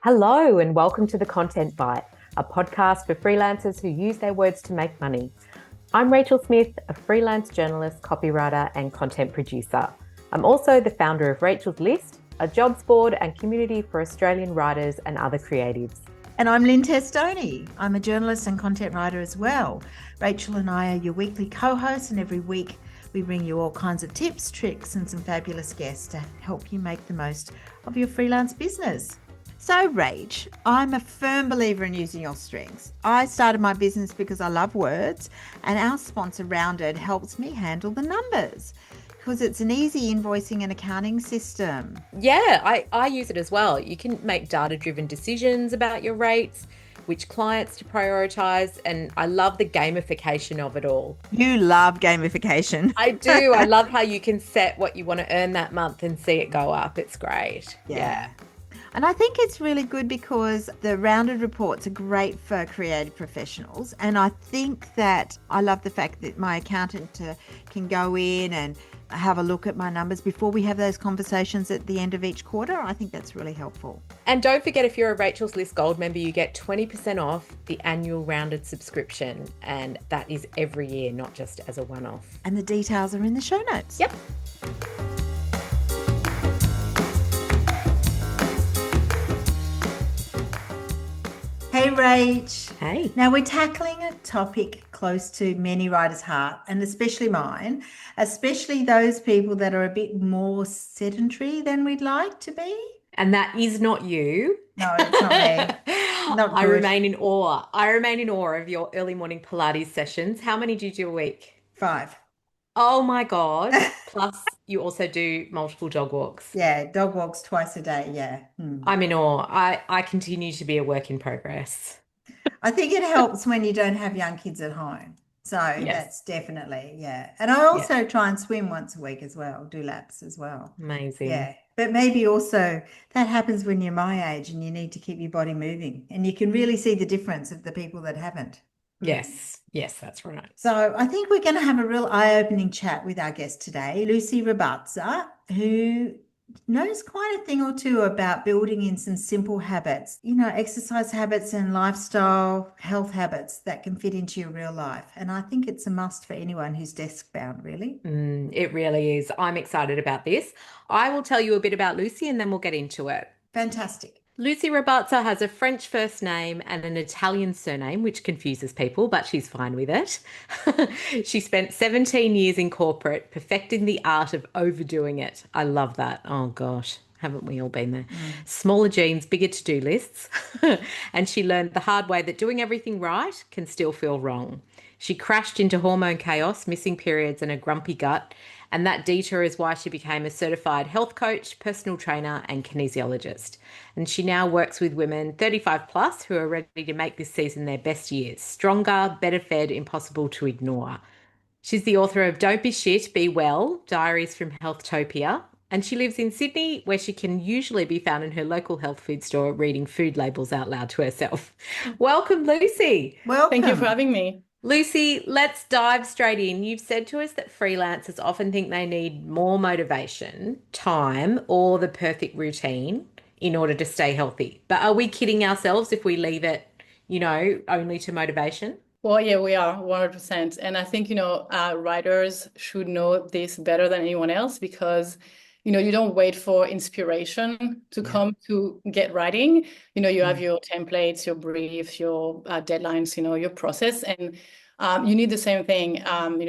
Hello, and welcome to the Content Bite, a podcast for freelancers who use their words to make money. I'm Rachel Smith, a freelance journalist, copywriter, and content producer. I'm also the founder of Rachel's List, a jobs board and community for Australian writers and other creatives. And I'm Lynne Testoni. I'm a journalist and content writer as well. Rachel and I are your weekly co-hosts, and every week we bring you all kinds of tips, tricks, and some fabulous guests to help you make the most of your freelance business. So, Rach, I'm a firm believer in using your strengths. I started my business because I love words, and our sponsor, Rounded, helps me handle the numbers because it's an easy invoicing and accounting system. Yeah, I use it as well. You can make data-driven decisions about your rates, which clients to prioritise, and I love the gamification of it all. You love gamification. I do. I love how you can set what you want to earn that month and see it go up. It's great. Yeah. And I think it's really good because the rounded reports are great for creative professionals. And I think that I love the fact that my accountant can go in and have a look at my numbers before we have those conversations at the end of each quarter. I think that's really helpful. And don't forget, if you're a Rachel's List Gold member, you get 20% off the annual rounded subscription. And that is every year, not just as a one-off. And the details are in the show notes. Yep. Hey, Rach. Hey. Now, we're tackling a topic close to many writers' heart, and especially mine, especially those people that are a bit more sedentary than we'd like to be. And that is not you. No, it's not me. Not I good. remain in awe. I remain in awe of your early morning Pilates sessions. How many do you do a week? 5. Oh my God. Plus, you also do multiple dog walks. Yeah, dog walks twice a day. Yeah. I'm in awe. I continue to be a work in progress. I think it helps when you don't have young kids at home. So that's definitely, yeah. And I also try and swim once a week as well, do laps as well. Amazing. Yeah. But maybe also that happens when you're my age and you need to keep your body moving. And you can really see the difference of the people that haven't. Yes, that's right. So I think we're going to have a real eye-opening chat with our guest today, Lucie Robazza, who knows quite a thing or two about building in some simple habits, exercise habits and lifestyle health habits that can fit into your real life. And I think it's a must for anyone who's desk-bound, really. It really is. I'm excited about this. I will tell you a bit about Lucie and then we'll get into it. Fantastic. Lucie Robazza has a French first name and an Italian surname, which confuses people, but she's fine with it. She spent 17 years in corporate, perfecting the art of overdoing it. I love that. Oh, gosh. Haven't we all been there? Smaller jeans, bigger to-do lists. And she learned the hard way that doing everything right can still feel wrong. She crashed into hormone chaos, missing periods, and a grumpy gut. And that detour is why she became a certified health coach, personal trainer, and kinesiologist. And she now works with women 35 plus who are ready to make this season their best years. Stronger, better fed, impossible to ignore. She's the author of Don't Be Shit, Be Well, Diaries from Healthtopia. And she lives in Sydney, where she can usually be found in her local health food store reading food labels out loud to herself. Welcome, Lucie. Welcome. Thank you for having me. Lucie, let's dive straight in. You've said to us that freelancers often think they need more motivation, time, or the perfect routine in order to stay healthy. But are we kidding ourselves if we leave it, only to motivation? Well, yeah, we are 100%. And I think, writers should know this better than anyone else because, you don't wait for inspiration to come to get writing. You have your templates, your briefs, your deadlines, your process. And you need the same thing,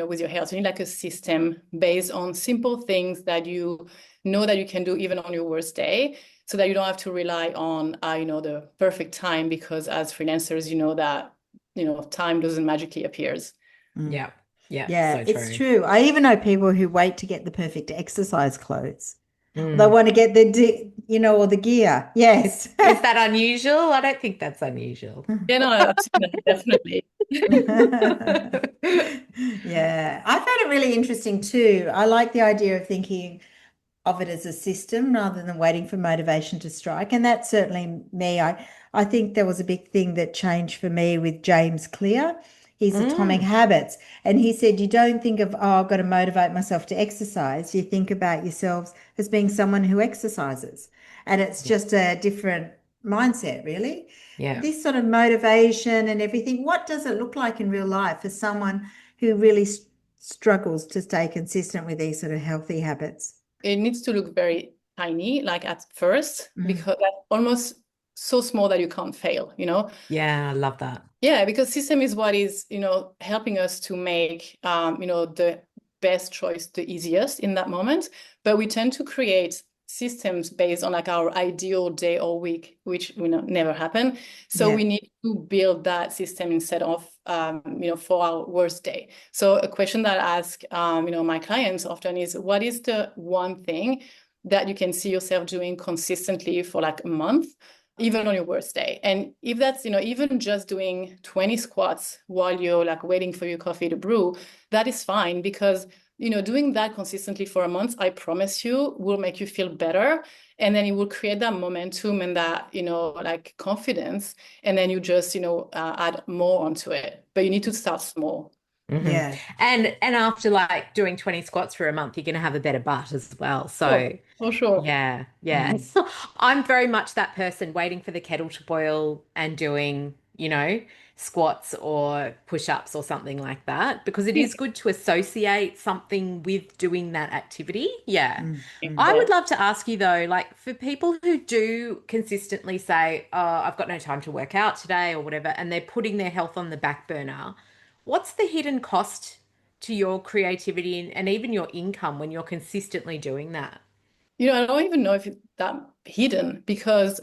with your health. You need like a system based on simple things that you know that you can do even on your worst day so that you don't have to rely on, the perfect time because as freelancers, that, time doesn't magically appears. Yeah. Yeah, so it's true. I even know people who wait to get the perfect exercise clothes. Mm. They want to get or the gear. Yes. Is that unusual? I don't think that's unusual. Yeah, no, definitely. Yeah, I found it really interesting too. I like the idea of thinking of it as a system rather than waiting for motivation to strike. And that's certainly me. I think there was a big thing that changed for me with James Clear. His Atomic Habits. And he said, you don't think of, I've got to motivate myself to exercise. You think about yourselves as being someone who exercises. And it's just a different mindset, really. Yeah. This sort of motivation and everything, what does it look like in real life for someone who really struggles to stay consistent with these sort of healthy habits? It needs to look very tiny, like at first, because that's almost so small that you can't fail, you know? Yeah, I love that. Yeah, because system is what is, helping us to make, the best choice, the easiest in that moment. But we tend to create systems based on like our ideal day or week, which never happen. So Yeah. we need to build that system instead of, for our worst day. So a question that I ask, my clients often is, what is the one thing that you can see yourself doing consistently for like a month, even on your worst day? And if that's, even just doing 20 squats while you're like waiting for your coffee to brew, that is fine, because doing that consistently for a month, I promise you, will make you feel better. And then it will create that momentum and that, like confidence. And then you just, add more onto it. But you need to start small. Yeah. And after like doing 20 squats for a month, you're going to have a better butt as well. Oh, So for sure. yeah, yeah. I'm very much that person waiting for the kettle to boil and doing, squats or push-ups or something like that, because it is good to associate something with doing that activity. Yeah. I would love to ask you though, like for people who do consistently say, oh, I've got no time to work out today or whatever, and they're putting their health on the back burner, what's the hidden cost to your creativity and even your income when you're consistently doing that? I don't even know if it's that hidden, because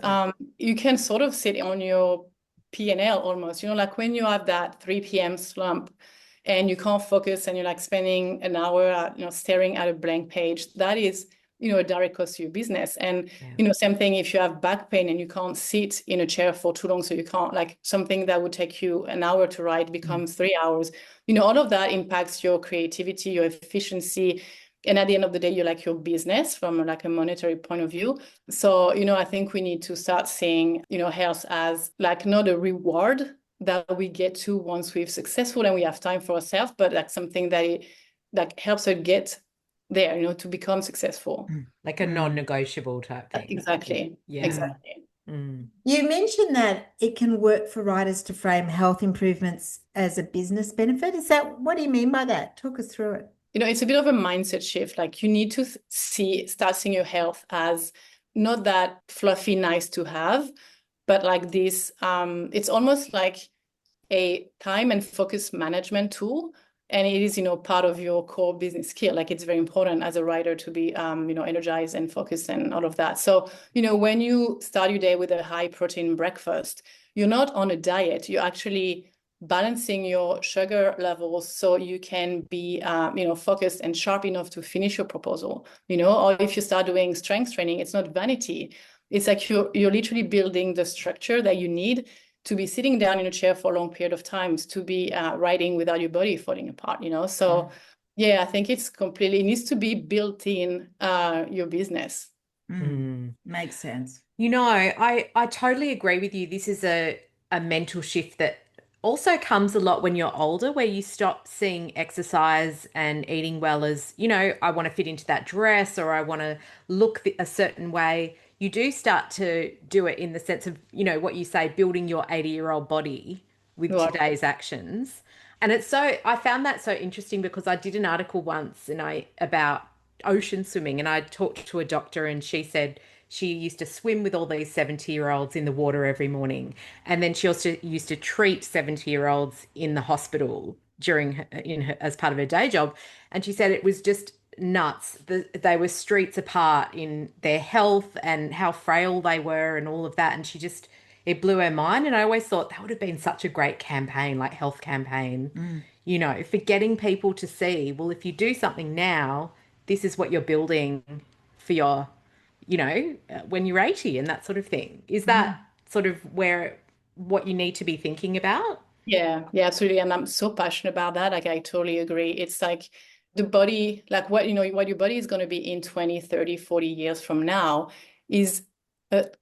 you can sort of sit on your P&L almost, like when you have that 3 p.m. slump and you can't focus and you're like spending an hour, staring at a blank page, that is, a direct cost to your business. And, Yeah. same thing if you have back pain and you can't sit in a chair for too long, so you can't, like something that would take you an hour to write becomes 3 hours, all of that impacts your creativity, your efficiency. And at the end of the day, you like your business from like a monetary point of view. So, I think we need to start seeing, health as like not a reward that we get to once we're successful and we have time for ourselves, but like something that like helps us get there, to become successful. Like a non-negotiable type thing. Exactly. Yeah. Exactly. You mentioned that it can work for writers to frame health improvements as a business benefit. What do you mean by that? Talk us through it. It's a bit of a mindset shift. Like you need to start seeing your health as not that fluffy, nice to have, but like this, it's almost like a time and focus management tool. And it is, part of your core business skill. Like it's very important as a writer to be, energized and focused and all of that. So, when you start your day with a high protein breakfast, you're not on a diet. You're actually balancing your sugar levels so you can be, focused and sharp enough to finish your proposal, or if you start doing strength training, it's not vanity. It's like you're literally building the structure that you need to be sitting down in a chair for a long period of times, to be writing without your body falling apart, So yeah, I think it needs to be built in your business. Makes sense. I totally agree with you. This is a mental shift that also comes a lot when you're older, where you stop seeing exercise and eating well as, I want to fit into that dress or I want to look a certain way. You do start to do it in the sense of, what you say, building your 80-year-old body with Right. today's actions. And I found that so interesting because I did an article once about ocean swimming, and I talked to a doctor and she said she used to swim with all these 70-year-olds in the water every morning. And then she also used to treat 70-year-olds in the hospital as part of her day job. And she said it was just nuts. They were streets apart in their health and how frail they were and all of that. And it blew her mind. And I always thought that would have been such a great campaign, like health campaign, for getting people to see, well, if you do something now, this is what you're building for your, when you're 80 and that sort of thing. Is that sort of what you need to be thinking about? Yeah, absolutely. And I'm so passionate about that. Like, I totally agree. It's like the body, like what your body is going to be in 20, 30, 40 years from now is the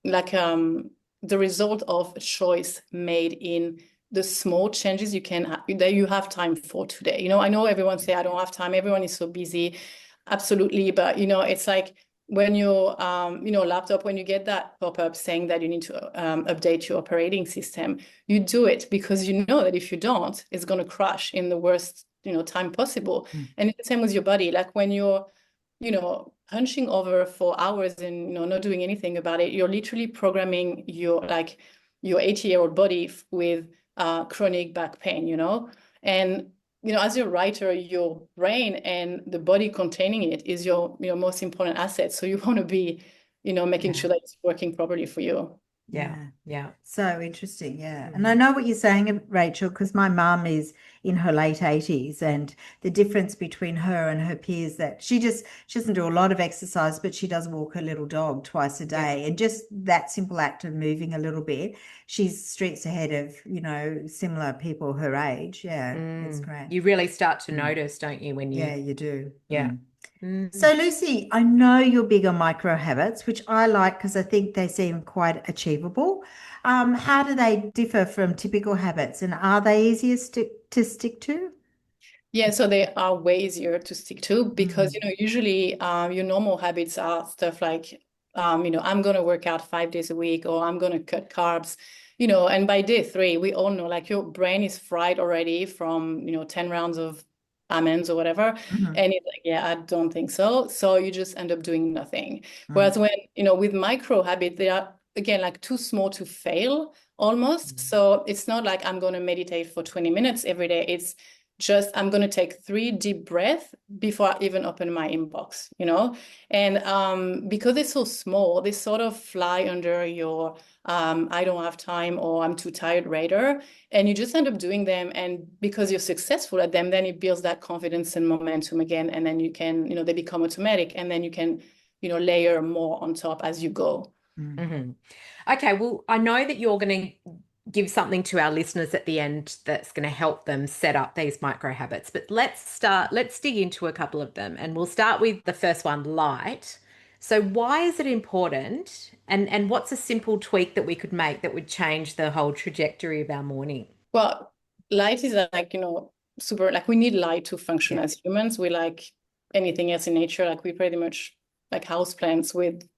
result of a choice made in the small changes that you have time for today. I know everyone say, I don't have time. Everyone is so busy. Absolutely. But, it's like when your laptop, when you get that pop-up saying that you need to update your operating system, you do it because you know that if you don't, it's going to crash in the worst time possible. And it's the same with your body. Like when you're hunching over for hours and not doing anything about it, you're literally programming your 80-year-old body with chronic back pain, and as a writer, your brain and the body containing it is your most important asset. So you want to be, making sure that it's working properly for you. Yeah. So interesting. Yeah. And I know what you're saying, Rachel, because my mum is in her late 80s, and the difference between her and her peers that she doesn't do a lot of exercise, but she does walk her little dog twice a day. And just that simple act of moving a little bit, she's streets ahead of, similar people her age. Yeah. It's great. You really start to notice, don't you, when you... Yeah, you do. Yeah. So, Lucie, I know you're big on micro habits, which I like because I think they seem quite achievable. How do they differ from typical habits, and are they easier to stick to? Yeah, so they are way easier to stick to because, usually your normal habits are stuff like, I'm going to work out 5 days a week, or I'm going to cut carbs, and by day 3, we all know like your brain is fried already from, 10 rounds of almonds or whatever. And it's like, yeah, I don't think so. So you just end up doing nothing. Whereas when, with micro habits, they are, again, like too small to fail almost. So it's not like I'm going to meditate for 20 minutes every day. It's just I'm going to take 3 deep breaths before I even open my inbox, and because they're so small, they sort of fly under your I don't have time, or I'm too tired radar, and you just end up doing them. And because you're successful at them, then it builds that confidence and momentum again, and then you can, they become automatic, and then you can, layer more on top as you go. Okay, well, I know that you're going to give something to our listeners at the end that's going to help them set up these micro habits. But let's dig into a couple of them, and we'll start with the first one, light. So why is it important, and what's a simple tweak that we could make that would change the whole trajectory of our morning? Well, light is like, super, like we need light to function as humans. We like anything else in nature. Like we pretty much like houseplants with,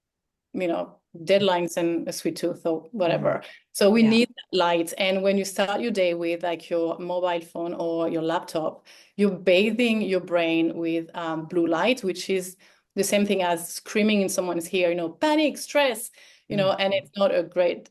deadlines and a sweet tooth or whatever. So we need light. And when you start your day with like your mobile phone or your laptop, you're bathing your brain with blue light, which is the same thing as screaming in someone's ear, panic, stress, and it's not a great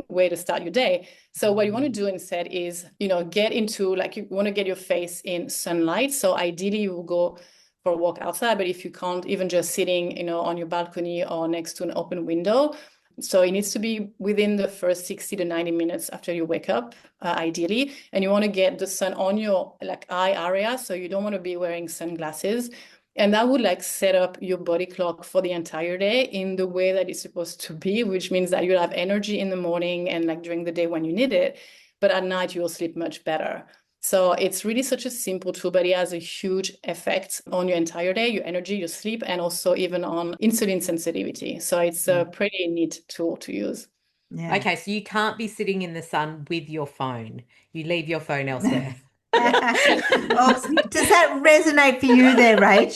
way to start your day. So what you want to do instead is, get into, like, you want to get your face in sunlight. So ideally you will go for a walk outside, but if you can't, even just sitting, on your balcony or next to an open window. So it needs to be within the first 60 to 90 minutes after you wake up, ideally. And you want to get the sun on your eye area. So you don't want to be wearing sunglasses. And that would set up your body clock for the entire day in the way that it's supposed to be, which means that you'll have energy in the morning and during the day when you need it. But at night, you'll sleep much better. So it's really such a simple tool, but it has a huge effect on your entire day, your energy, your sleep, and also even on insulin sensitivity. So it's a pretty neat tool to use. Yeah. Okay, so you can't be sitting in the sun with your phone. You leave your phone elsewhere. Does that resonate for you there, Rach?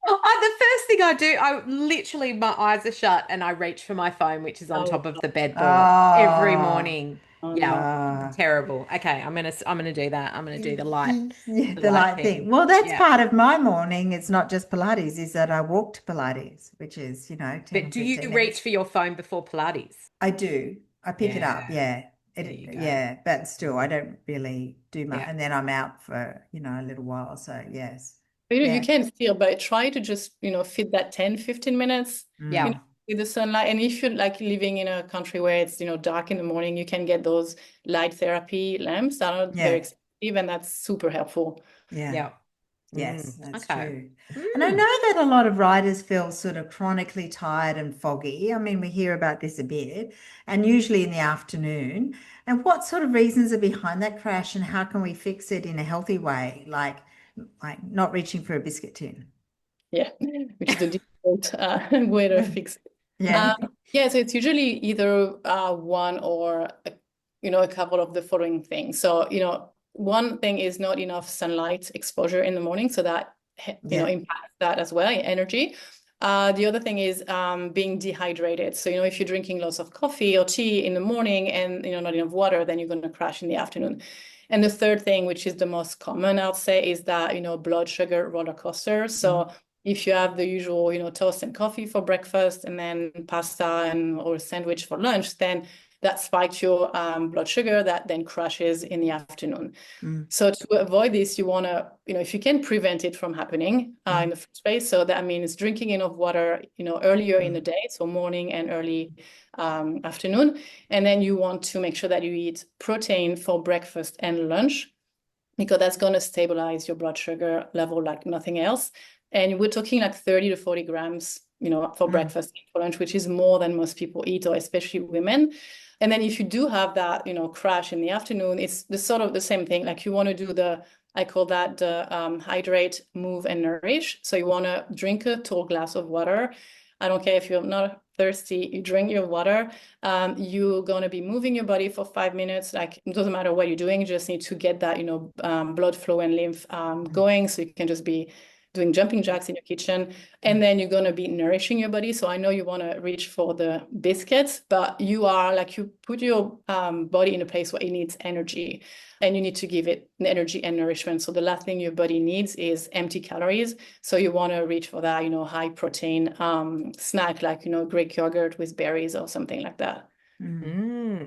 The first thing I do, I literally, my eyes are shut and I reach for my phone, which is on top of the bedboard every morning. Terrible. Okay, I'm gonna do that. I'm gonna do the light. The light thing. Well, that's part of my morning. It's not just Pilates, is that I walk to Pilates, which is, 10 But do you reach for your phone before Pilates? I do. I pick it up, but still I don't really do much. And then I'm out for, a little while. So yes. You can still, but try to just, fit that 10, 15 minutes with the sunlight. And if you're living in a country where it's, dark in the morning, you can get those light therapy lamps that are very expensive, and that's super helpful. Yes, that's true. And I know that a lot of riders feel sort of chronically tired and foggy. I mean, we hear about this a bit, and usually in the afternoon. And what sort of reasons are behind that crash, and how can we fix it in a healthy way, like not reaching for a biscuit tin? Yeah, which is the default way to fix it. So it's usually either one or a couple of the following things. So one thing is not enough sunlight exposure in the morning, so that impacts that as well, energy. The other thing is being dehydrated. So, if you're drinking lots of coffee or tea in the morning and, not enough water, then you're going to crash in the afternoon. And the third thing, which is the most common, I'll say, is that, blood sugar roller coaster. So if you have the usual, toast and coffee for breakfast and then pasta or a sandwich for lunch, then that spikes your blood sugar that then crashes in the afternoon. So to avoid this, you want to, if you can prevent it from happening in the first place. So that means drinking enough water, earlier in the day, so morning and early afternoon. And then you want to make sure that you eat protein for breakfast and lunch, because that's going to stabilize your blood sugar level like nothing else. And we're talking like 30 to 40 grams, for breakfast and for lunch, which is more than most people eat, or especially women. And then if you do have that, crash in the afternoon, it's the sort of the same thing. Like you want to do I call that the hydrate, move, and nourish. So you want to drink a tall glass of water. I don't care if you're not thirsty, you drink your water. You're going to be moving your body for 5 minutes. Like it doesn't matter what you're doing, you just need to get that, blood flow and lymph going. So you can just be doing jumping jacks in your kitchen, and then you're going to be nourishing your body. So I know you want to reach for the biscuits, but you put your body in a place where it needs energy, and you need to give it energy and nourishment. So the last thing your body needs is empty calories. So you want to reach for that, high protein snack, like, Greek yogurt with berries or something like that.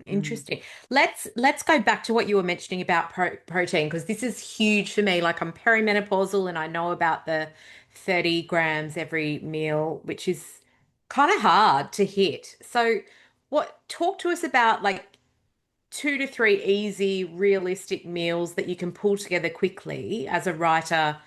Interesting. Let's go back to what you were mentioning about protein, because this is huge for me. Like I'm perimenopausal and I know about the 30 grams every meal, which is kind of hard to hit. So talk to us about like 2 to 3 easy, realistic meals that you can pull together quickly as a writer,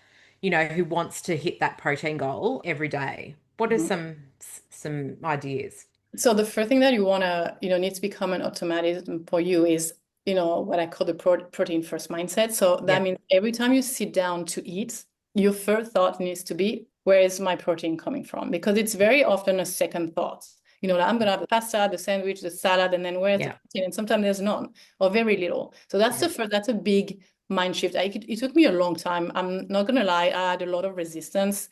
who wants to hit that protein goal every day. What are some ideas? So the first thing that you want to, need to become an automatism for you is, what I call the protein first mindset. So that means every time you sit down to eat, your first thought needs to be, where is my protein coming from? Because it's very often a second thought. Like I'm going to have the pasta, the sandwich, the salad, and then where's the protein? And sometimes there's none or very little. So that's the first, that's a big mind shift. It took me a long time. I'm not going to lie. I had a lot of resistance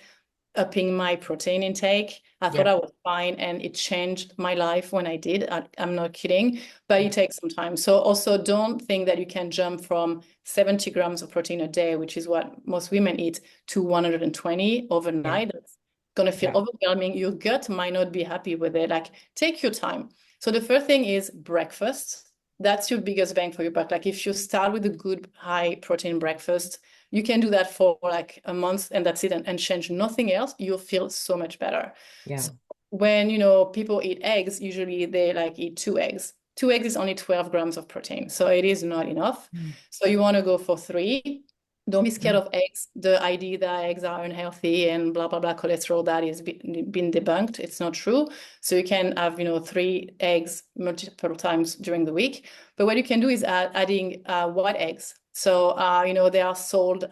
upping my protein intake. I thought I was fine, and it changed my life when I did. I'm not kidding, but it takes some time. So also don't think that you can jump from 70 grams of protein a day, which is what most women eat, to 120 overnight. It's going to feel overwhelming. Your gut might not be happy with it. Like take your time. So the first thing is breakfast. That's your biggest bang for your buck. Like if you start with a good high protein breakfast, you can do that for like a month and that's it, and change nothing else. You'll feel so much better. Yeah. So when, people eat eggs, usually they like eat 2 eggs. 2 eggs is only 12 grams of protein. So it is not enough. So you want to go for 3. Don't be scared of eggs. The idea that eggs are unhealthy and blah, blah, blah, cholesterol, that is been debunked. It's not true. So you can have, 3 eggs multiple times during the week. But what you can do is adding white eggs. So, they are sold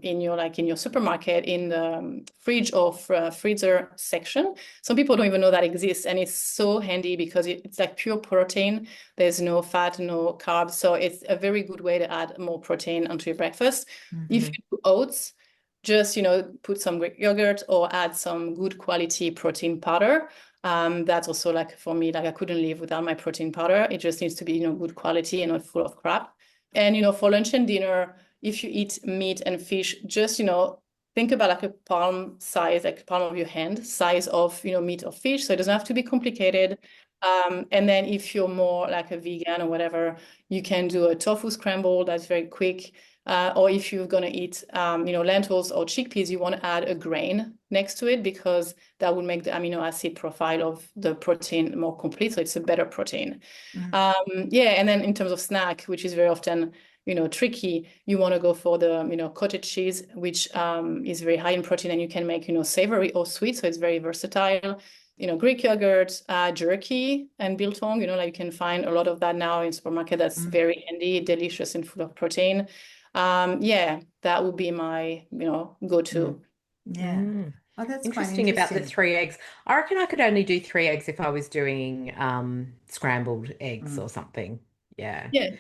in your supermarket in the fridge or freezer section. Some people don't even know that exists, and it's so handy because it's like pure protein. There's no fat, no carbs. So it's a very good way to add more protein onto your breakfast. If you do oats, just, put some Greek yogurt or add some good quality protein powder. That's also like for me, like I couldn't live without my protein powder. It just needs to be, good quality and not full of crap. And, for lunch and dinner, if you eat meat and fish, just, think about like a palm size, like palm of your hand size of, meat or fish. So it doesn't have to be complicated. And then if you're more like a vegan or whatever, you can do a tofu scramble. That's very quick. Or if you're going to eat, lentils or chickpeas, you want to add a grain next to it, because that will make the amino acid profile of the protein more complete. So it's a better protein. And then in terms of snack, which is very often, tricky, you want to go for the, cottage cheese, which is very high in protein, and you can make, savory or sweet. So it's very versatile. Greek yogurt, jerky, and biltong, like you can find a lot of that now in supermarket. That's very handy, delicious, and full of protein. That would be my, go-to. Yeah. Oh, that's Interesting about the 3 eggs. I reckon I could only do 3 eggs if I was doing scrambled eggs or something. Yeah. Yeah.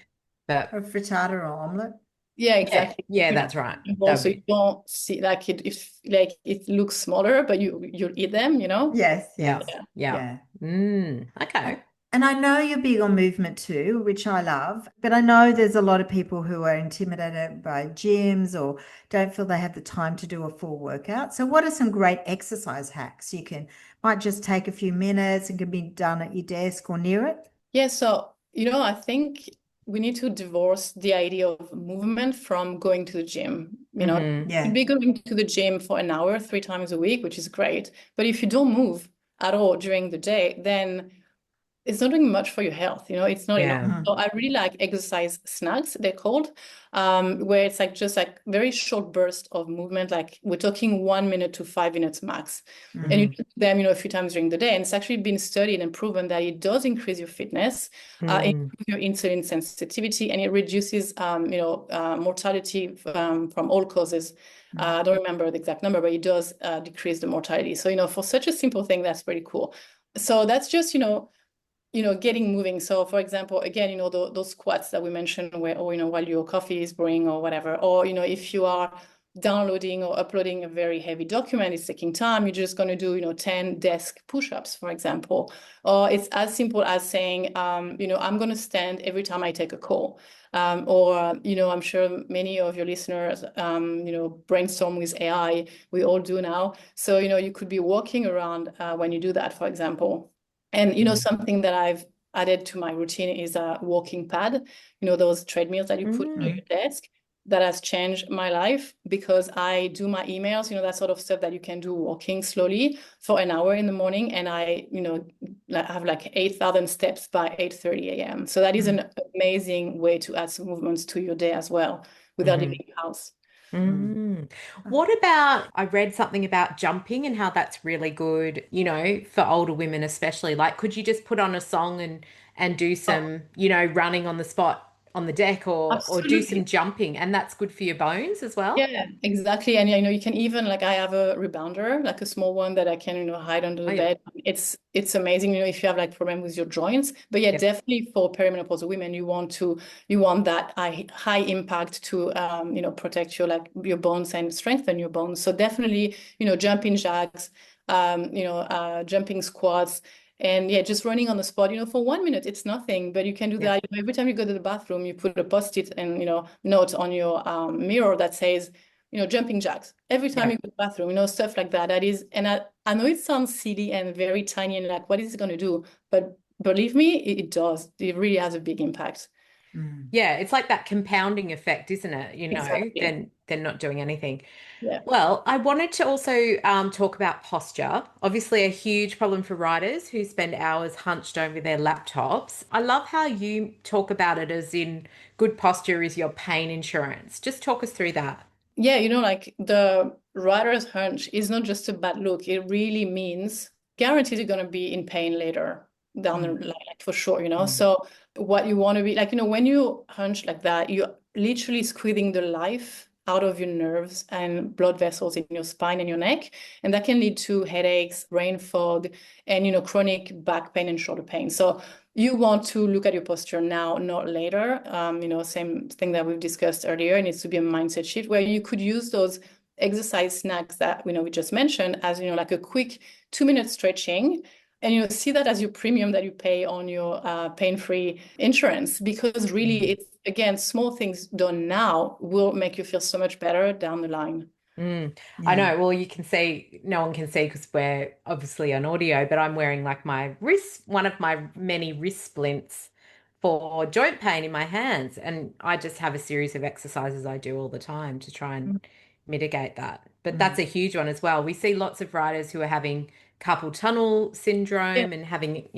But a frittata or omelette. Yeah, Yeah, exactly. yeah, that's right. That would Also, you be, don't see like it if like it looks smaller, but you eat them, you know? Yes, yeah, yes. yeah. Yeah. Okay. And I know you're big on movement too, which I love, but I know there's a lot of people who are intimidated by gyms or don't feel they have the time to do a full workout. So what are some great exercise hacks you can might just take a few minutes and can be done at your desk or near it? Yeah, so I think we need to divorce the idea of movement from going to the gym. Hmm. You'd Yeah. be going to the gym for an hour, 3 times a week, which is great. But if you don't move at all during the day, then it's not doing much for your health. It's not enough. Yeah. Mm, So I really like exercise snacks, they're called, where it's like just like very short burst of movement. Like we're talking 1 minute to 5 minutes max. And you mm, Hmm. do them, a few times during the day. And it's actually been studied and proven that it does increase your fitness, Mm. improve your insulin sensitivity, and it reduces, mortality from all causes. mm, I don't remember the exact number, but it does decrease the mortality. So, for such a simple thing, that's pretty cool. So that's just, getting moving. So for example, again, those squats that we mentioned where, or, while your coffee is brewing or whatever, or, if you are downloading or uploading a very heavy document, it's taking time, you're just going to do, 10 desk push-ups, for example. Or it's as simple as saying, I'm going to stand every time I take a call. Or, I'm sure many of your listeners, brainstorm with AI. We all do now. So, you could be walking around when you do that, for example. And something that I've added to my routine is a walking pad, those treadmills that you put on Mm. your desk. That has changed my life because I do my emails, that sort of stuff that you can do walking slowly for an hour in the morning. And I, have like 8,000 steps by 8:30 a.m. So that is mm, an amazing way to add some movements to your day as well without Hmm. leaving your house. mm. Mm. What about, I read something about jumping and how that's really good, for older women especially. Like, could you just put on a song and do Oh, some, running on the spot on the deck or do some absolutely. jumping, and that's good for your bones as well? Yeah, exactly. And you can even like I have a rebounder, like a small one that I can, hide under Oh the yeah. bed. It's amazing, if you have like problem with your joints. But yeah, Yep. definitely for perimenopausal women, you want that high impact to protect your bones and strengthen your bones. So definitely, jumping jacks, jumping squats. And yeah, just running on the spot, for 1 minute, it's nothing, but you can do Yep. that. Every time you go to the bathroom, you put a post-it and, note on your mirror that says, jumping jacks. Every time you Yep. go to the bathroom, stuff like that. That is, and I know it sounds silly and very tiny and like, what is it going to do? But believe me, it does. It really has a big impact. Mm. Yeah, it's like that compounding effect, isn't it? Exactly. Then they're not doing anything. Yeah. Well, I wanted to also talk about posture. Obviously, a huge problem for writers who spend hours hunched over their laptops. I love how you talk about it as in good posture is your pain insurance. Just talk us through that. Yeah, like the writer's hunch is not just a bad look. It really means guaranteed you're going to be in pain later down the Mm, line, like for sure. mm, So what you want to be like, when you hunch like that, you're literally squeezing the life out of your nerves and blood vessels in your spine and your neck. And that can lead to headaches, brain fog, and, chronic back pain and shoulder pain. So you want to look at your posture now, not later. Same thing that we've discussed earlier. It needs to be a mindset shift where you could use those exercise snacks that we just mentioned as like a quick 2 minute stretching, and see that as your premium that you pay on your pain-free insurance, because really mm. it's again small things done now will make you feel so much better down the line. Mm, I Yeah. know. Well, you can see, no one can see because we're obviously on audio, but I'm wearing like my wrist, one of my many wrist splints for joint pain in my hands. And I just have a series of exercises I do all the time to try and mitigate that. But that's Mm. a huge one as well. We see lots of writers who are having carpal tunnel Yeah, syndrome and having,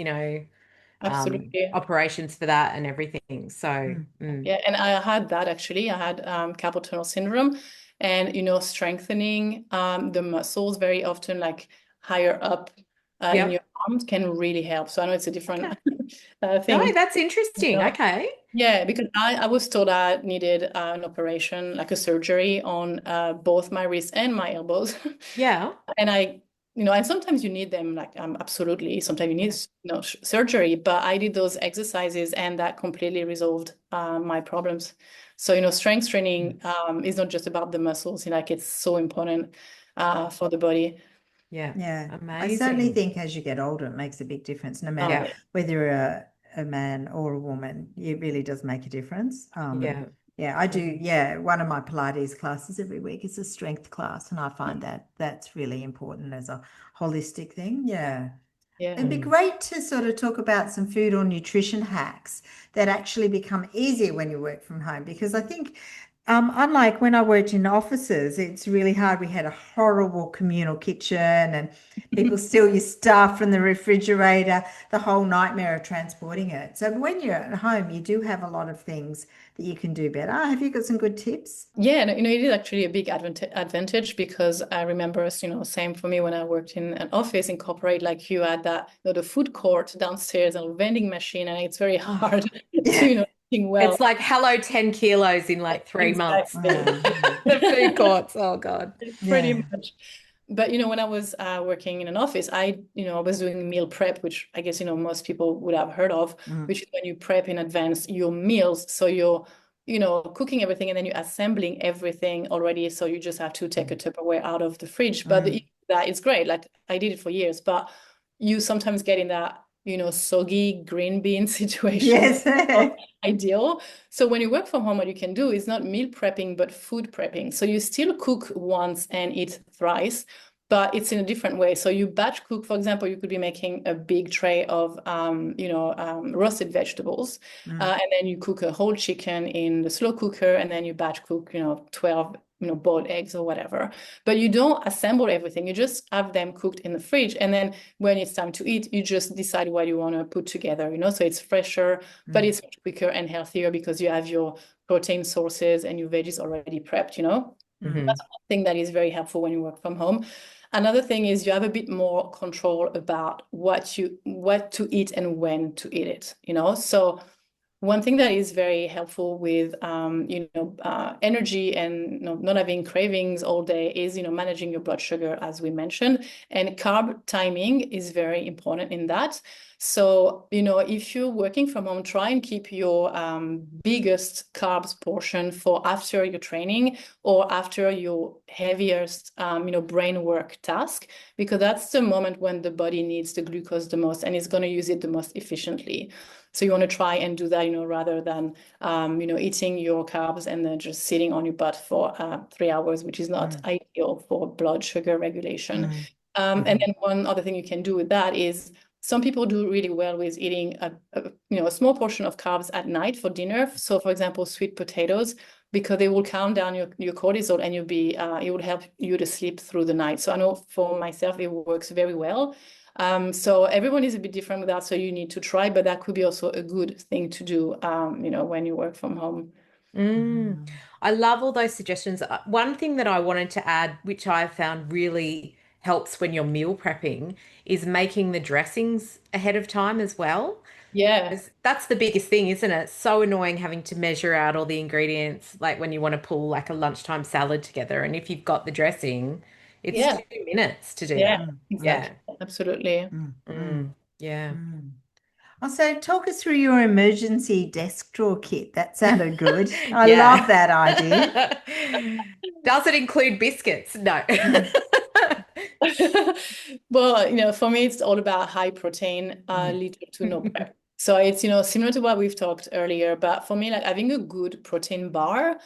absolutely. operations for that and everything. So, Mm. mm. Yeah, and I had that actually. I had carpal tunnel syndrome, and strengthening the muscles very often, like higher up in your Yep. arms, can really help. So I know it's a Okay. different No, thing. that's interesting. Okay. Yeah, because I was told I needed an operation, like a surgery on both my wrists and my elbows. Yeah. And and sometimes you need them, like absolutely. Sometimes you need, Yeah. surgery, but I did those exercises and that completely resolved my problems. So, strength training is not just about the muscles, like it's so important for the body. Yeah. Yeah, I certainly Amazing. think as you get older, it makes a big difference. No matter Yeah. whether you're a man or a woman, it really does make a difference. Yeah. Yeah, I do. Yeah, one of my Pilates classes every week is a strength class, and I find that that's really important as a holistic thing. Yeah. Yeah. It'd be great to sort of talk about some food or nutrition hacks that actually become easier when you work from home, because I think, unlike when I worked in offices, it's really hard. We had a horrible communal kitchen and people steal your stuff from the refrigerator, the whole nightmare of transporting it. So when you're at home, you do have a lot of things that you can do better. Have you got some good tips? Yeah, no, it is actually a big advantage because I remember, same for me when I worked in an office in corporate, like you had that, the food court downstairs and a vending machine, and it's very hard to, Yeah. eating well. It's like hello 10 kilos in like 3 months. Exactly. The food courts. Oh God. Pretty Yeah. much. But when I was working in an office, I was doing meal prep, which I guess most people would have heard of, which is when you prep in advance your meals. So you're cooking everything and then you're assembling everything already. So you just have to take a Tupperware out of the fridge. But that is great. Like I did it for years, but you sometimes get in that soggy green bean situation. Yes. Not ideal. So when you work from home, what you can do is not meal prepping, but food prepping. So you still cook once and eat thrice, but it's in a different way. So you batch cook, for example, you could be making a big tray of, roasted vegetables, and then you cook a whole chicken in the slow cooker, and then you batch cook, 12 boiled eggs or whatever. But you don't assemble everything. You just have them cooked in the fridge. And then when it's time to eat, you just decide what you want to put together, so it's fresher, but it's much quicker and healthier because you have your protein sources and your veggies already prepped, Mm-hmm. That's one thing that is very helpful when you work from home. Another thing is you have a bit more control about what to eat and when to eat it, So one thing that is very helpful with, energy and not having cravings all day is, managing your blood sugar, as we mentioned, and carb timing is very important in that. So, if you're working from home, try and keep your biggest carbs portion for after your training or after your heaviest, brain work task, because that's the moment when the body needs the glucose the most and is going to use it the most efficiently. So you want to try and do that, rather than, eating your carbs and then just sitting on your butt for 3 hours, which is not ideal for blood sugar regulation. And then one other thing you can do with that is some people do really well with eating a small portion of carbs at night for dinner. So for example, sweet potatoes, because they will calm down your cortisol and it will help you to sleep through the night. So I know for myself, it works very well. So everyone is a bit different with that, so you need to try, but that could be also a good thing to do, when you work from home. I love all those suggestions. One thing that I wanted to add, which I found really helps when you're meal prepping, is making the dressings ahead of time as well. Yeah. That's the biggest thing, isn't it? So annoying having to measure out all the ingredients, like when you want to pull like a lunchtime salad together. And if you've got the dressing, it's Yeah. 2 minutes to do Yeah, that. Yeah. exactly. Absolutely. Yeah. Also, talk us through your emergency desk drawer kit. That sounded good. I Yeah. love that idea. Does it include biscuits? No. Well, for me, it's all about high protein, little to no prep. So it's, similar to what we've talked earlier, but for me, like having a good protein bar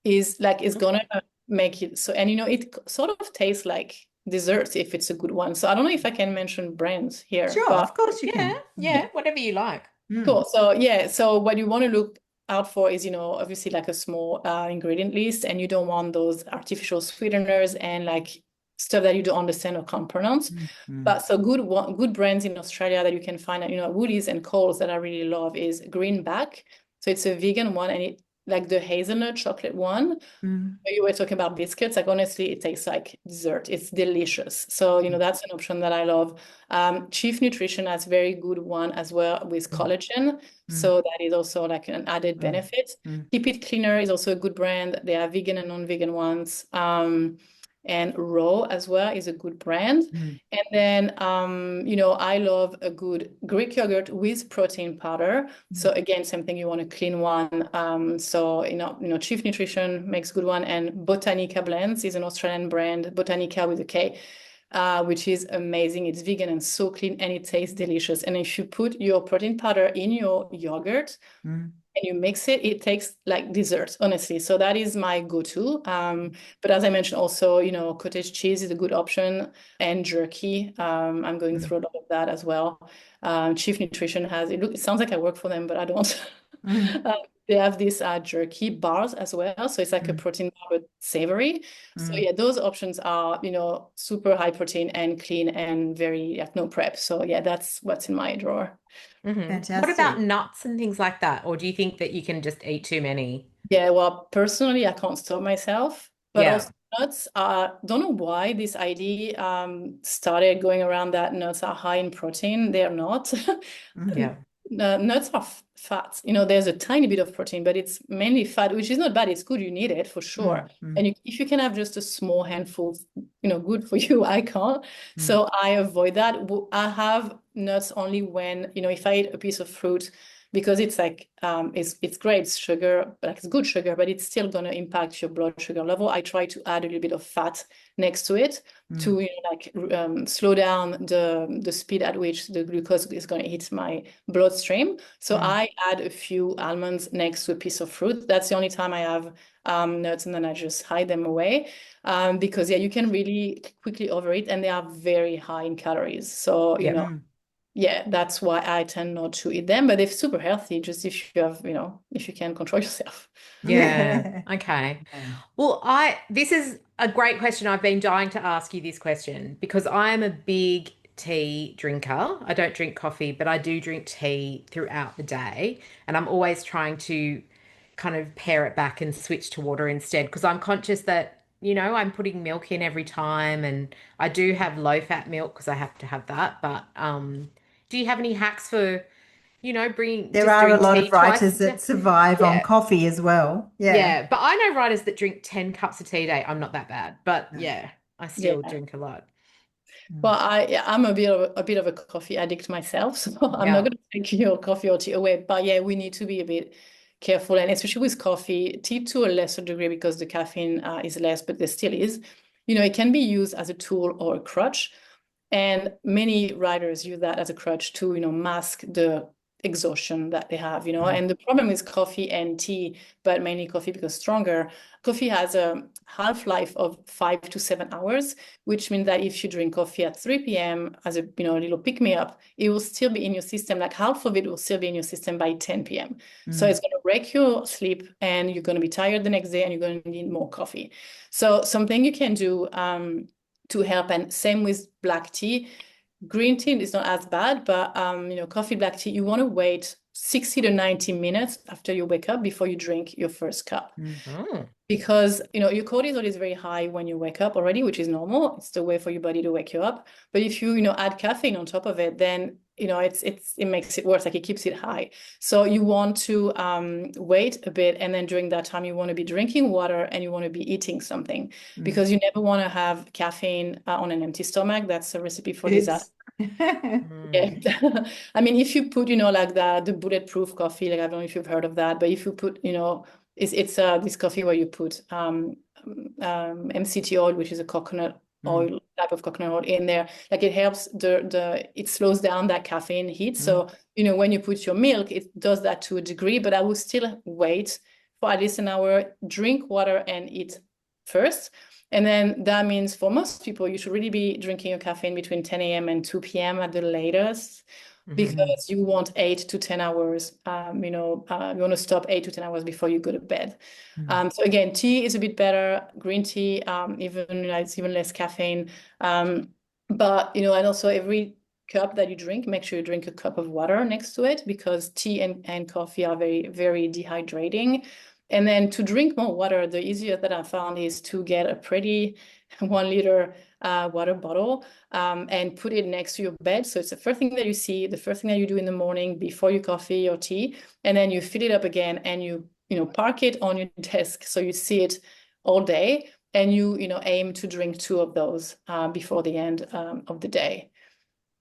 is gonna make it so, and it sort of tastes like dessert if it's a good one. So I don't know if I can mention brands here, Sure, but of course you Yeah, can. yeah, whatever you like. cool. So yeah, so what you want to look out for is, obviously like a small ingredient list, and you don't want those artificial sweeteners and like stuff that you don't understand or can't pronounce. But so good brands in Australia that you can find at, Woolies and Coles that I really love is Greenback. So it's a vegan one, and it like the hazelnut chocolate one. You were talking about biscuits. Like honestly, it tastes like dessert. It's delicious. So that's an option that I love. Chief Nutrition has very good one as well with collagen. So that is also like an added benefit. Keep It Cleaner is also a good brand. They are vegan and non-vegan ones. and Raw as well is a good brand. And then, I love a good Greek yogurt with protein powder. So again, same thing, you want a clean one. Chief Nutrition makes good one, and Botanica Blends is an Australian brand, Botanica with a K, which is amazing. It's vegan and so clean, and it tastes delicious. And if you put your protein powder in your yogurt, and you mix it, it tastes like dessert, honestly. So that is my go-to. But as I mentioned, also, cottage cheese is a good option, and jerky. I'm going through a lot of that as well. Chief Nutrition has it. It sounds like I work for them, but I don't. They have these jerky bars as well. So it's like a protein bar, but savory. So yeah, those options are, super high protein and clean and very no prep. So yeah, that's what's in my drawer. Fantastic. What about nuts and things like that? Or do you think that you can just eat too many? Yeah, well, personally, I can't stop myself. But Yeah. also nuts, don't know why this idea started going around that nuts are high in protein. They are not. Yeah. Nuts are fat. There's a tiny bit of protein, but it's mainly fat, which is not bad. It's good. You need it for sure. And if you can have just a small handful, good for you. I can't. So I avoid that. I have nuts only when, if I eat a piece of fruit, because it's like it's great, it's sugar, like it's good sugar, but it's still gonna impact your blood sugar level. I try to add a little bit of fat next to it to slow down the speed at which the glucose is gonna hit my bloodstream. So I add a few almonds next to a piece of fruit. That's the only time I have nuts, and then I just hide them away because you can really quickly overeat, and they are very high in calories. So yeah, that's why I tend not to eat them, but they're super healthy, just if you have, if you can control yourself. Yeah. Okay. Well, this is a great question. I've been dying to ask you this question because I am a big tea drinker. I don't drink coffee, but I do drink tea throughout the day. And I'm always trying to kind of pare it back and switch to water instead because I'm conscious that, I'm putting milk in every time, and I do have low fat milk because I have to have that. But do you have any hacks for, There just are a doing lot tea of twice writers a day? that survive on Yeah. coffee as well. Yeah. But I know writers that drink 10 cups of tea a day. I'm not that bad. But yeah, I Yeah. still drink a lot. Well, I'm a bit of a coffee addict myself, so I'm not Yeah. going to take your coffee or tea away. But yeah, we need to be a bit careful, and especially with coffee, tea to a lesser degree because the caffeine is less, but there still is. It can be used as a tool or a crutch, and many writers use that as a crutch to, mask the exhaustion that they have, And the problem with coffee and tea, but mainly coffee because stronger, coffee has a half-life of 5 to 7 hours, which means that if you drink coffee at 3 p.m. as a, little pick-me-up, it will still be in your system. Like half of it will still be in your system by 10 p.m. So it's going to wreck your sleep, and you're going to be tired the next day, and you're going to need more coffee. So something you can do to help, and same with black tea. Green tea is not as bad, but coffee, black tea, you want to wait 60 to 90 minutes after you wake up before you drink your first cup. Because your cortisol is very high when you wake up already, which is normal. It's the way for your body to wake you up. But if you add caffeine on top of it, then it makes it worse. Like it keeps it high. So you want to wait a bit, and then during that time you want to be drinking water, and you want to be eating something because you never want to have caffeine on an empty stomach. That's a recipe for disaster. Yeah. I mean, if you put like the bulletproof coffee, like I don't know if you've heard of that, but if you put it's this coffee where you put MCT oil, which is a coconut oil, type of coconut oil in there. Like it helps it slows down that caffeine heat. So, when you put your milk, it does that to a degree, but I will still wait for at least an hour, drink water and eat first. And then that means for most people, you should really be drinking your caffeine between 10 a.m. and 2 p.m. at the latest. Because you want 8 to 10 hours, you want to stop 8 to 10 hours before you go to bed. So again, tea is a bit better. Green tea, even it's even less caffeine. But and also every cup that you drink, make sure you drink a cup of water next to it, because tea and coffee are very, very dehydrating. And then to drink more water, the easiest that I found is to get a pretty 1 liter water bottle and put it next to your bed. So it's the first thing that you see, the first thing that you do in the morning before your coffee or tea, and then you fill it up again, and you park it on your desk so you see it all day. and you know, aim to drink 2 of those before the end of the day.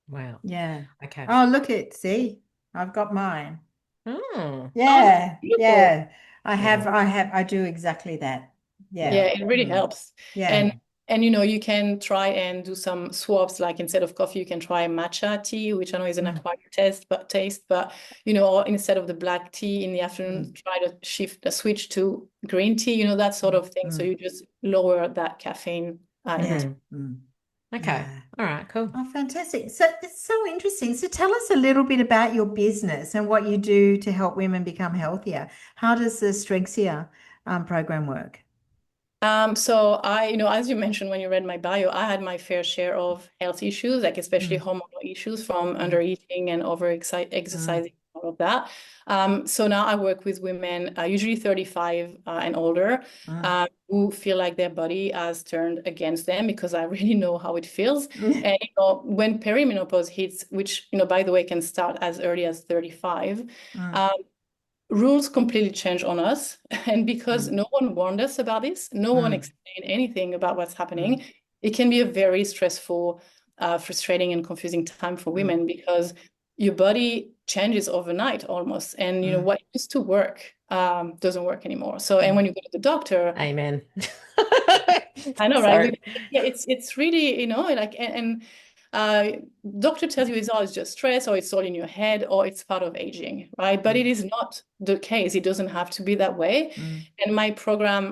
Wow. Yeah. Okay. Oh, look it. See, I've got mine. Oh, Oh, Yeah. beautiful. Yeah. I do exactly that. Yeah, Yeah. it really Mm. helps. Yeah. And you know, you can try and do some swaps, like instead of coffee, you can try matcha tea, which I know is an Mm. acquired taste, but you know, or instead of the black tea in the Mm. afternoon, try to switch to green tea, you know, that sort of thing. So Mm. you just lower that caffeine Yeah. intake. Mm. okay. Yeah. All right, cool. Oh, fantastic. So it's so interesting. So tell us a little bit about your business and what you do to help women become healthier. How does the Strengthsia program work? So you know, as you mentioned when you read my bio, I had my fair share of health issues, like especially Mm. hormonal issues from Mm. undereating and over Mm. exercising, all of that. So now I work with women, usually 35 and older, Mm. who feel like their body has turned against them because I really know how it feels. Mm. And you know, when perimenopause hits, which you know, by the way, can start as early as 35. Mm. Um, Rules completely change on us. And because Mm. no one warned us about this, no one Mm. explained anything about what's Mm. happening, it can be a very stressful, frustrating, and confusing time for Mm. women because your body changes overnight almost. And, you know, Mm. what used to work doesn't work anymore. So, and when Mm. you go to the doctor, Amen. I know, right? Sorry. Yeah, it's really, you know, like, uh, doctor tells you it's just stress or it's all in your head or it's part of aging, right? But it Mm. is not the case. It doesn't have to be that way. Mm. And my program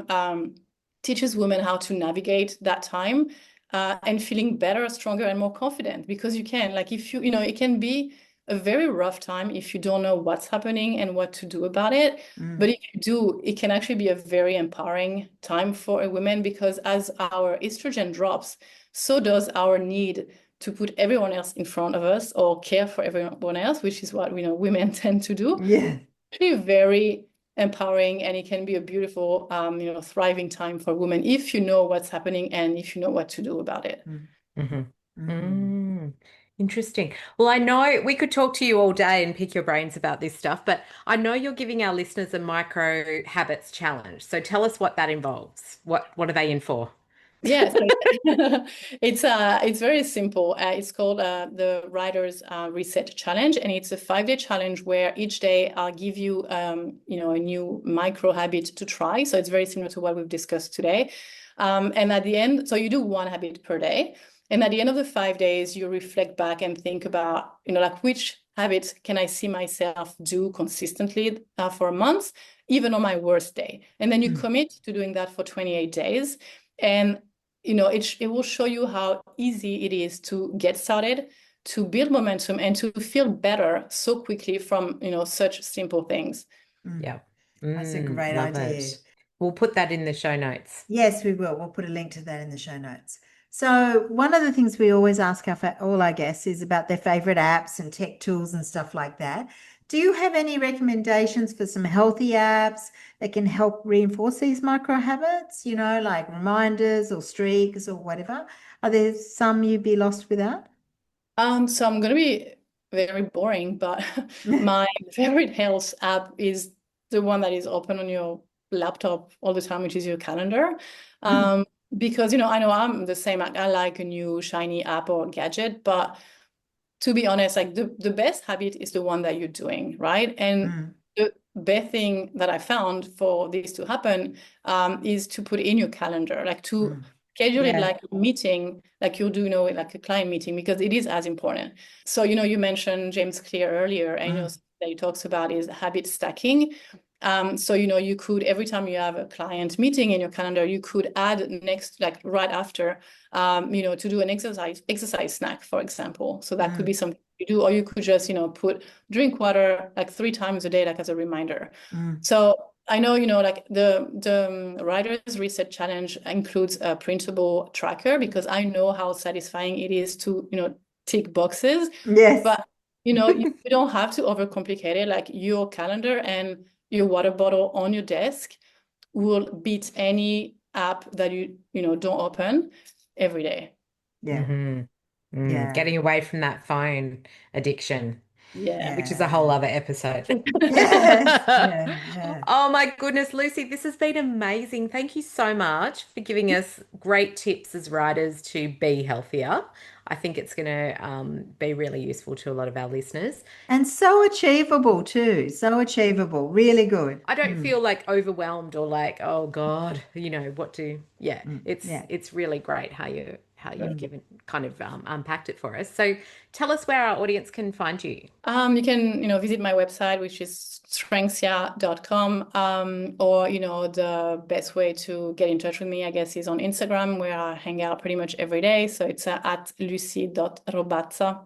teaches women how to navigate that time and feeling better, stronger, and more confident because you can, like, if you know, it can be a very rough time if you don't know what's happening and what to do about it. Mm. But if you do, it can actually be a very empowering time for a woman because as our estrogen drops, so does our need to put everyone else in front of us or care for everyone else, which is what we know women tend to do. Yeah. Actually very empowering, and it can be a beautiful, you know, thriving time for women if you know what's happening and if you know what to do about it. Mm. hmm Mm. Mm, interesting. Well, I know we could talk to you all day and pick your brains about this stuff, but I know you're giving our listeners a micro habits challenge. So tell us what that involves. What are they in for? Yeah, so it's very simple. It's called the Writer's Reset Challenge, and it's a 5-day challenge where each day I'll give you you know, a new micro habit to try. So it's very similar to what we've discussed today. And at the end, so you do one habit per day, and at the end of the 5 days, you reflect back and think about, you know, like which habits can I see myself do consistently for a month, even on my worst day, and then you Mm. commit to doing that for 28 days. And you know, it will show you how easy it is to get started, to build momentum, and to feel better so quickly from, you know, such simple things. Mm. Yeah. That's a great Love idea. it. We'll put that in the show notes. Yes, we will. We'll put a link to that in the show notes. So, one of the things we always ask all our guests is about their favorite apps and tech tools and stuff like that. Do you have any recommendations for some healthy apps that can help reinforce these micro habits, you know, like reminders or streaks or whatever? Are there some you'd be lost without? So I'm gonna be very boring, but my favorite health app is the one that is open on your laptop all the time, which is your calendar. Mm. Um, because you know, I know I'm the same. I like a new shiny app or gadget, but to be honest, like the best habit is the one that you're doing, right? And Mm. the best thing that I found for this to happen is to put in your calendar, like to Mm. schedule it Yeah. like a meeting, like you'll do, you know, like a client meeting, because it is as important. So, you know, you mentioned James Clear earlier, and, you know, Mm. something that he talks about is habit stacking. So, you know, you could, every time you have a client meeting in your calendar, you could add next, like right after, you know, to do an exercise snack, for example. So that could Mm. be something you do, or you could just, you know, put drink water like 3 times a day, like as a reminder. Mm. So I know, you know, like the Writer's Reset Challenge includes a printable tracker because I know how satisfying it is to, you know, tick boxes. Yes. But, you know, you don't have to overcomplicate it. Like your calendar and your water bottle on your desk will beat any app that you know, don't open every day. Yeah. hmm Yeah. Getting away from that phone addiction. Yeah. which is a whole other episode. Yes. Yeah. Oh my goodness, Lucy, this has been amazing. Thank you so much for giving us great tips as writers to be healthier. I think it's going to be really useful to a lot of our listeners. And so achievable too. So achievable. Really good. I don't feel like overwhelmed or like, oh God, what to, yeah, Yeah. it's really great how you've given kind of unpacked it for us. So tell us where our audience can find you. You can, visit my website, which is strengthsia.com. Or, the best way to get in touch with me, I guess, is on Instagram, where I hang out pretty much every day. So it's at lucie.robazza.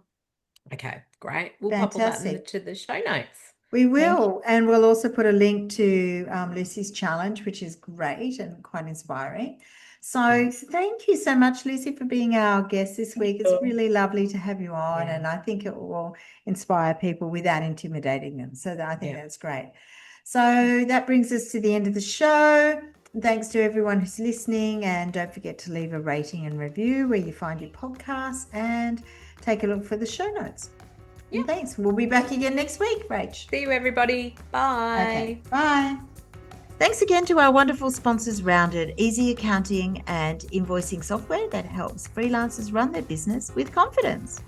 Okay, great. We'll pop all that into the show notes. We will. And we'll also put a link to Lucie's challenge, which is great and quite inspiring. So thank you so much, Lucie, for being our guest this week. It's really lovely to have you on, and I think it will inspire people without intimidating them. So I think that's great. So that brings us to the end of the show. Thanks to everyone who's listening, and don't forget to leave a rating and review where you find your podcasts, and take a look for the show notes. Yeah. And thanks. We'll be back again next week, Rach. See you, everybody. Bye. Okay. Bye. Thanks again to our wonderful sponsors, Rounded, easy accounting and invoicing software that helps freelancers run their business with confidence.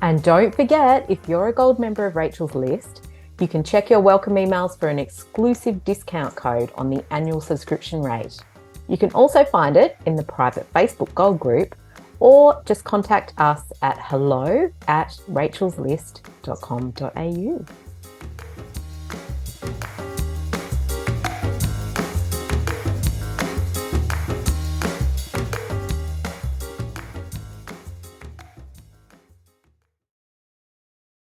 And don't forget, if you're a gold member of Rachel's List, you can check your welcome emails for an exclusive discount code on the annual subscription rate. You can also find it in the private Facebook Gold group, or just contact us at hello@rachelslist.com.au.